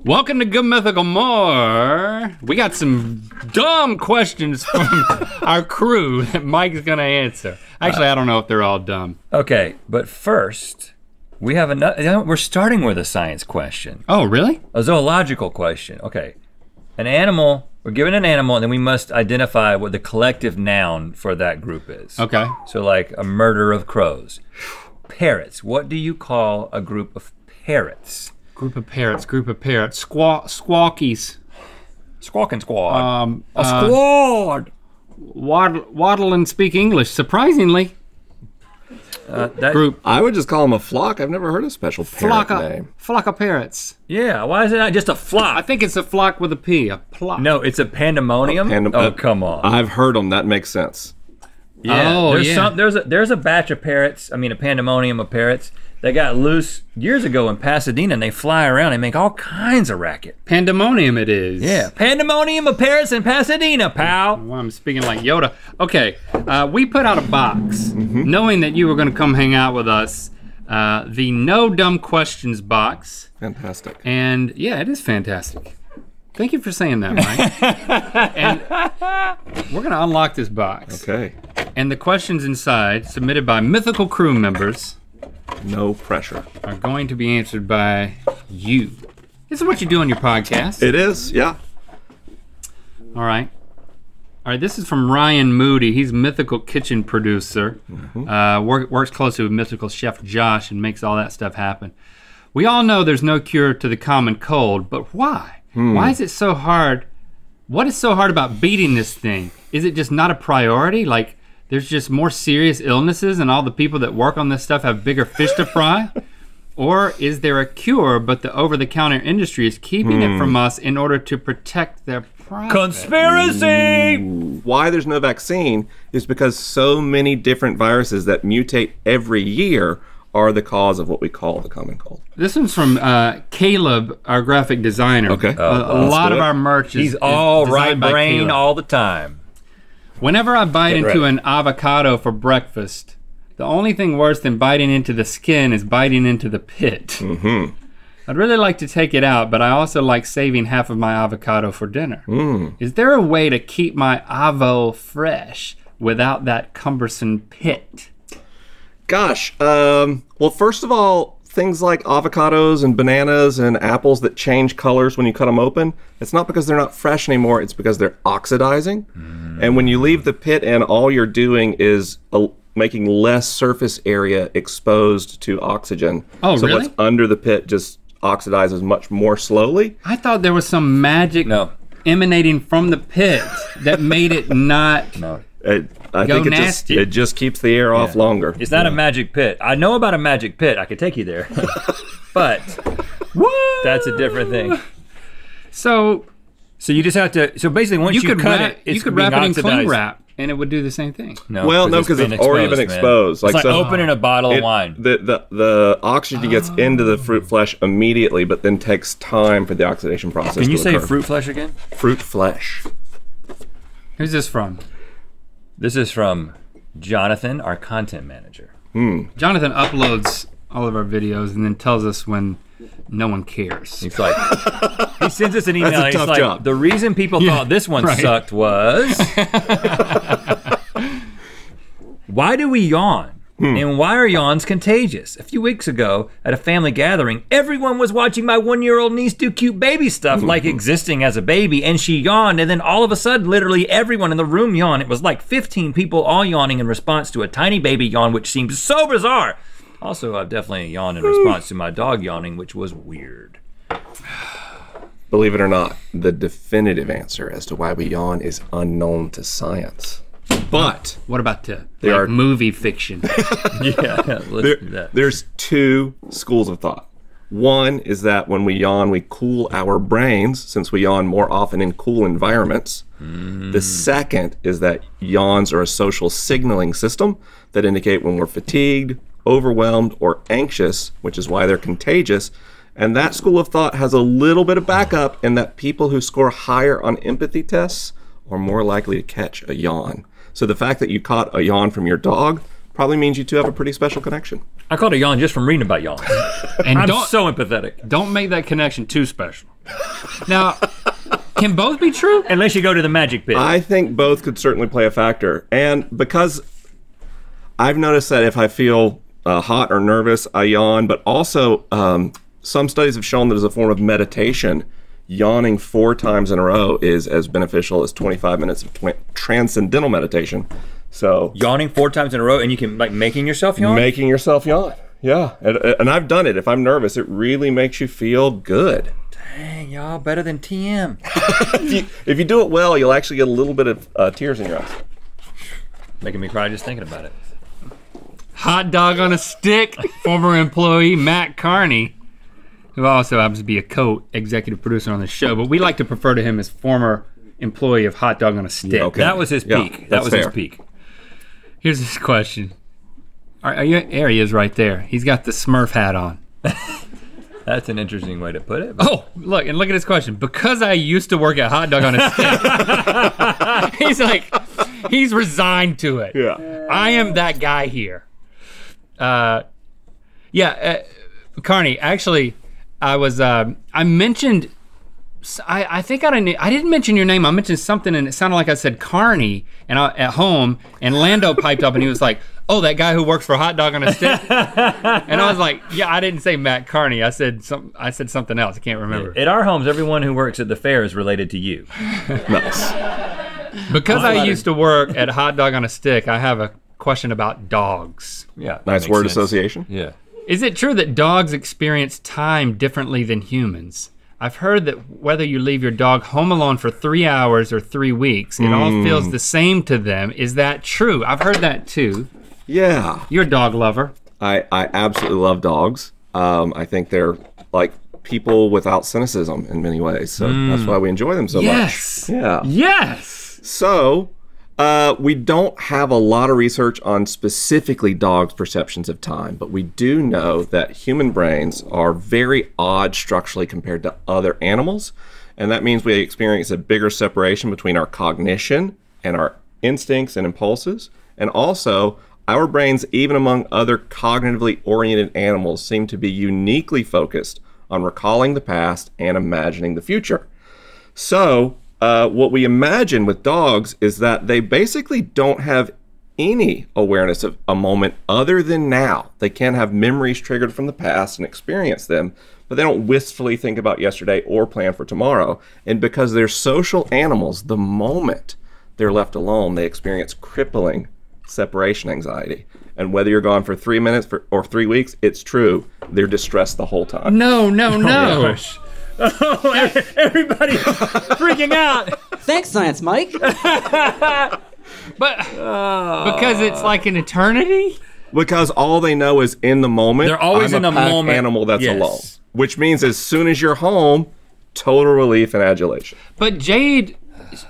Welcome to Good Mythical More. We got some dumb questions from our crew that Mike's gonna answer. Actually, I don't know if they're all dumb. Okay, but first, we have another, we're starting with a science question. Oh, really? A zoological question, okay. An animal, we're given an animal and then we must identify what the collective noun for that group is. Okay. So like a murder of crows. Parrots, what do you call a group of parrots? Group of parrots. Squawkies. Squawking squad. A squad. Waddle and speak English, surprisingly. That Group. I would just call them a flock. I've never heard a special parrot name. Flock of parrots. Yeah, why is it not just a flock? I think it's a flock with a P, a plot. No, it's a pandemonium. Oh, come on. I've heard them, that makes sense. Yeah, Oh, yeah. There's a batch of parrots, a pandemonium of parrots that got loose years ago in Pasadena and they fly around and make all kinds of racket. Pandemonium it is. Yeah, pandemonium of parrots in Pasadena, pal. Well, I'm speaking like Yoda. Okay, we put out a box, knowing that you were gonna come hang out with us. The No Dumb Questions box. Fantastic. And yeah, it is fantastic. Thank you for saying that, Mike. And we're gonna unlock this box. Okay. And the questions inside, submitted by Mythical Crew members, No pressure. are going to be answered by you. This is what you do on your podcast. It is, yeah. All right. All right, this is from Ryan Moody. He's Mythical Kitchen producer. Works closely with Mythical Chef Josh and makes all that stuff happen. We all know there's no cure to the common cold, but why? Why is it so hard? What is so hard about beating this thing? Is it just not a priority? Like, there's just more serious illnesses and all the people that work on this stuff have bigger fish to fry? Or is there a cure, but the over-the-counter industry is keeping it from us in order to protect their profit? Conspiracy! Why there's no vaccine is because so many different viruses that mutate every year are the cause of what we call the common cold. This one's from Caleb, our graphic designer. Okay. A lot of our merch is He's all is right designed by brain Caleb. all the time. Whenever I bite Get into ready. an avocado for breakfast, the only thing worse than biting into the skin is biting into the pit. I'd really like to take it out, but I also like saving half of my avocado for dinner. Is there a way to keep my avo fresh without that cumbersome pit? Gosh, well, first of all, things like avocados and bananas and apples that change colors when you cut them open, it's not because they're not fresh anymore, it's because they're oxidizing. And when you leave the pit in, all you're doing is making less surface area exposed to oxygen. Oh, so really? what's under the pit just oxidizes much more slowly. I thought there was some magic emanating from the pit that made it not... No. I Go think nasty. it just keeps the air off longer. It's not a magic pit. I know about a magic pit. I could take you there. But that's a different thing. So you just have to, so basically once you you could cut wrap, it, it's you could being wrap it in cling oxidized. wrap and it would do the same thing. No, Well, no, because it's already been exposed. It's like so opening a bottle of wine. The oxygen gets into the fruit flesh immediately, but then takes time for the oxidation process Can you to say occur. fruit flesh again? Fruit flesh. Who's this from? This is from Jonathan, our content manager. Jonathan uploads all of our videos and then tells us when no one cares. He's like, he sends us an email. That's a He's tough like, job. the reason people thought this one sucked was, why do we yawn? And why are yawns contagious? A few weeks ago at a family gathering, everyone was watching my 1-year-old niece do cute baby stuff like existing as a baby, and she yawned, and then all of a sudden, literally everyone in the room yawned. It was like 15 people all yawning in response to a tiny baby yawn, which seemed so bizarre. Also, I've definitely yawned in response to my dog yawning, which was weird. Believe it or not, the definitive answer as to why we yawn is unknown to science. But What about They are- movie fiction? Yeah, let's do that. there's two schools of thought. One is that when we yawn, we cool our brains, since we yawn more often in cool environments. The second is that yawns are a social signaling system that indicate when we're fatigued, overwhelmed, or anxious, which is why they're contagious. And that school of thought has a little bit of backup in that people who score higher on empathy tests are more likely to catch a yawn. So the fact that you caught a yawn from your dog probably means you two have a pretty special connection. I caught a yawn just from reading about yawns. And I'm don't so empathetic. don't make that connection too special. Now, can both be true? Unless you go to the magic pit. I think both could certainly play a factor. And because I've noticed that if I feel hot or nervous, I yawn, but also some studies have shown that as a form of meditation, yawning 4 times in a row is as beneficial as 25 minutes of transcendental meditation. So yawning 4 times in a row, and you can, like, making yourself yawn? Making yourself yawn, yeah. And I've done it. If I'm nervous, it really makes you feel good. Dang, y'all, better than TM. if you do it well, you'll actually get a little bit of tears in your eyes. Making me cry just thinking about it. Hot dog on a stick, former employee Matt Carney, who also happens to be a co-executive producer on the show, but we like to refer to him as former employee of Hot Dog on a Stick. Yeah, okay. That was his peak. Yeah, that was fair. his peak. Here's his question. There he is right there. He's got the Smurf hat on. That's an interesting way to put it. Oh, look at his question. Because I used to work at Hot Dog on a Stick. he's resigned to it. Yeah. I am that guy here. Carney, actually, I mentioned, I think I didn't mention your name. I mentioned something and it sounded like I said Carney at home, and Lando piped up and he was like, oh, that guy who works for Hot Dog on a Stick? And I was like, yeah, I didn't say Matt Carney. I said something else. I can't remember. At our homes, everyone who works at the fair is related to you. Nice. Because I used to work at Hot Dog on a Stick, I have a question about dogs. Yeah. Nice word association. Yeah. Is it true that dogs experience time differently than humans? I've heard that whether you leave your dog home alone for 3 hours or 3 weeks, it all feels the same to them. Is that true? I've heard that too. Yeah. You're a dog lover. I absolutely love dogs. I think they're like people without cynicism in many ways. So that's why we enjoy them so Yes. much. Yeah. Yes. So we don't have a lot of research on specifically dogs' perceptions of time, but we do know that human brains are very odd structurally compared to other animals. And that means we experience a bigger separation between our cognition and our instincts and impulses. And also, our brains, even among other cognitively oriented animals, seem to be uniquely focused on recalling the past and imagining the future. So, what we imagine with dogs is that they basically don't have any awareness of a moment other than now. They can have memories triggered from the past and experience them, but they don't wistfully think about yesterday or plan for tomorrow. And because they're social animals, the moment they're left alone, they experience crippling separation anxiety. And whether you're gone for 3 minutes or 3 weeks, it's true. They're distressed the whole time. No. Oh, everybody freaking out. Thanks, Science Mike. But because it's like an eternity? Because all they know is in the moment. They're always I'm in a the pack moment. animal that's Yes. alone. Which means as soon as you're home, total relief and adulation. But Jade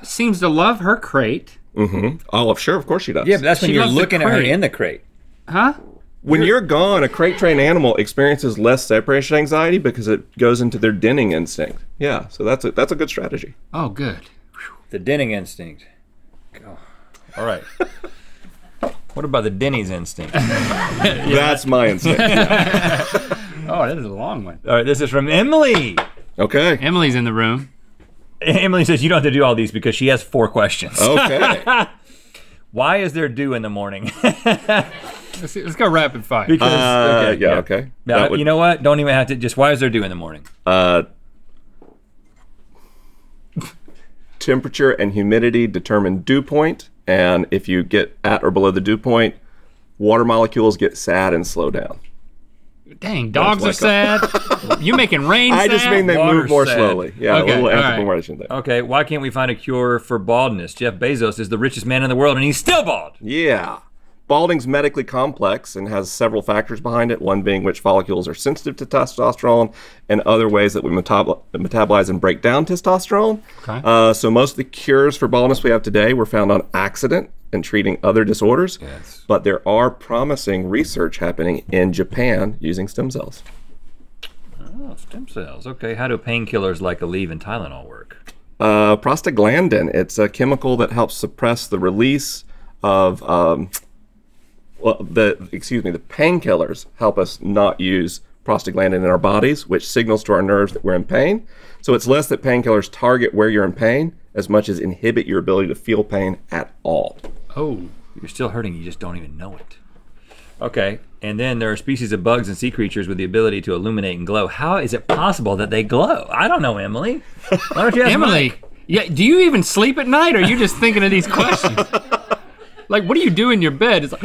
seems to love her crate. Mm-hmm. Oh, sure, of course she does. Yeah, but that's when She you're loves the looking at her crate. in the crate. Huh? When you're gone, a crate-trained animal experiences less separation anxiety because it goes into their denning instinct. Yeah, so that's a good strategy. Oh, good. The denning instinct. Oh. All right. What about the Denny's instinct? That's my instinct. Oh, that is a long one. All right, this is from Emily. Okay. Emily's in the room. Emily says you don't have to do all these because she has 4 questions. Okay. Why is there dew in the morning? Let's go rapid fire. Because okay. Now, That would- you know what? Don't even have to. Just why is there dew in the morning? Temperature and humidity determine dew point, and if you get at or below the dew point, water molecules get sad and slow down. Dang, dogs are sad. You making rain sad? I just mean they Water's move more sad. slowly. Yeah, Okay, a little all right. anthropomorphism there. Okay, why can't we find a cure for baldness? Jeff Bezos is the richest man in the world and he's still bald. Yeah. Balding's medically complex and has several factors behind it, one being which follicles are sensitive to testosterone and other ways that we metabolize and break down testosterone. Okay. So most of the cures for baldness we have today were found on accident and treating other disorders. Yes. But there are promising research happening in Japan using stem cells. Oh, stem cells. Okay, how do painkillers like Aleve and Tylenol work? Prostaglandin, it's a chemical that helps suppress the release of the painkillers help us not use prostaglandin in our bodies, which signals to our nerves that we're in pain. So it's less that painkillers target where you're in pain as much as inhibit your ability to feel pain at all. Oh, you're still hurting, you just don't even know it. Okay, and then there are species of bugs and sea creatures with the ability to illuminate and glow. How is it possible that they glow? I don't know, Emily. Why don't you ask Emily, Mike? yeah, do you even sleep at night, or are you just thinking of these questions? Like, what do you do in your bed? It's like,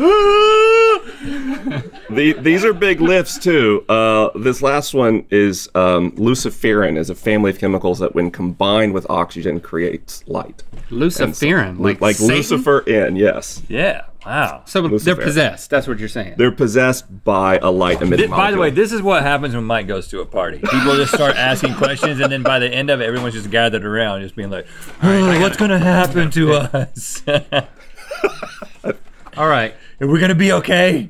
These are big lifts too. This last one is luciferin, is a family of chemicals that when combined with oxygen creates light. luciferin, Like Satan? Lucifer in, yes. Yeah, wow. So Lucifer. they're possessed, that's what you're saying. They're possessed by a light emitting By the way, molecule. this is what happens when Mike goes to a party. People just start asking questions, and then by the end of it, everyone's just gathered around, just being like, oh, what's gonna happen to us? All right, Are we gonna be okay?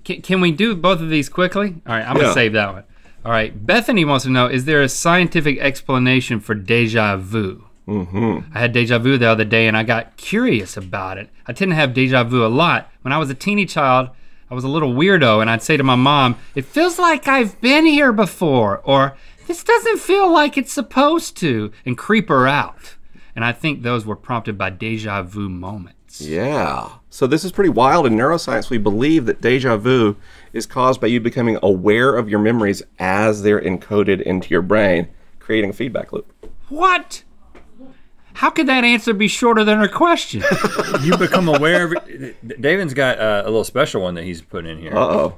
can we do both of these quickly? All right, I'm gonna Yeah. save that one. All right, Bethany wants to know, is there a scientific explanation for deja vu? I had deja vu the other day and I got curious about it. I tend to have deja vu a lot. When I was a teeny child, I was a little weirdo and I'd say to my mom, it feels like I've been here before, or this doesn't feel like it's supposed to, and creep her out. And I think those were prompted by deja vu moments. Yeah. So this is pretty wild. In neuroscience, we believe that deja vu is caused by you becoming aware of your memories as they're encoded into your brain, creating a feedback loop. What? How could that answer be shorter than her question? You become aware of it. David's got a little special one that he's put in here. Uh-oh.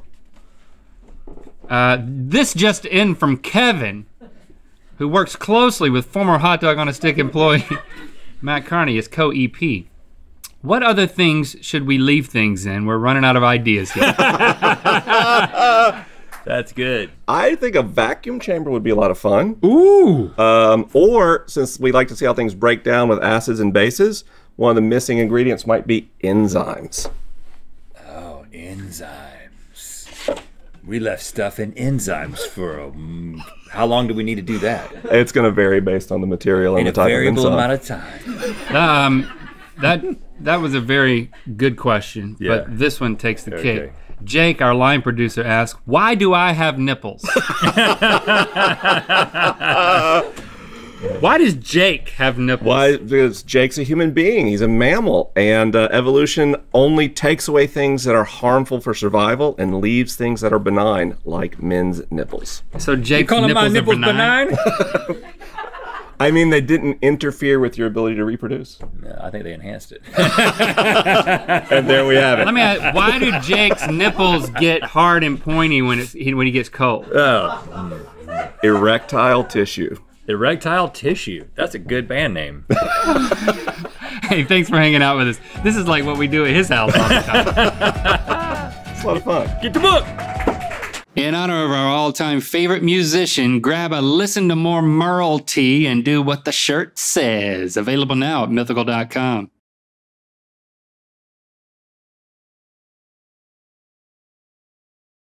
This just in from Kevin, who works closely with former Hot Dog on a Stick employee Matt Carney as co-EP. What other things should we leave things in? We're running out of ideas here. That's good. I think a vacuum chamber would be a lot of fun. Ooh. Or, since we like to see how things break down with acids and bases, one of the missing ingredients might be enzymes. Oh, enzymes. We left stuff in enzymes for how long do we need to do that? It's going to vary based on the material and In the a type of variable enzyme. amount of time. That was a very good question, Yeah. but this one takes the Okay. cake. Jake, our line producer, asks, why do I have nipples? Why does Jake have nipples? Why? Because Jake's a human being. He's a mammal. And evolution only takes away things that are harmful for survival and leaves things that are benign, like men's nipples. So Jake's Calling my nipples nipples are benign? I mean, they didn't interfere with your ability to reproduce. No, I think they enhanced it. And there we have it. Let me ask, why do Jake's nipples get hard and pointy when he gets cold? Oh, Erectile tissue. erectile tissue. That's a good band name. Hey, thanks for hanging out with us. This is like what we do at his house all the time. It's a lot of fun. Get the book. In honor of our all-time favorite musician, grab a Listen to More Merle tee and do what the shirt says. Available now at mythical.com.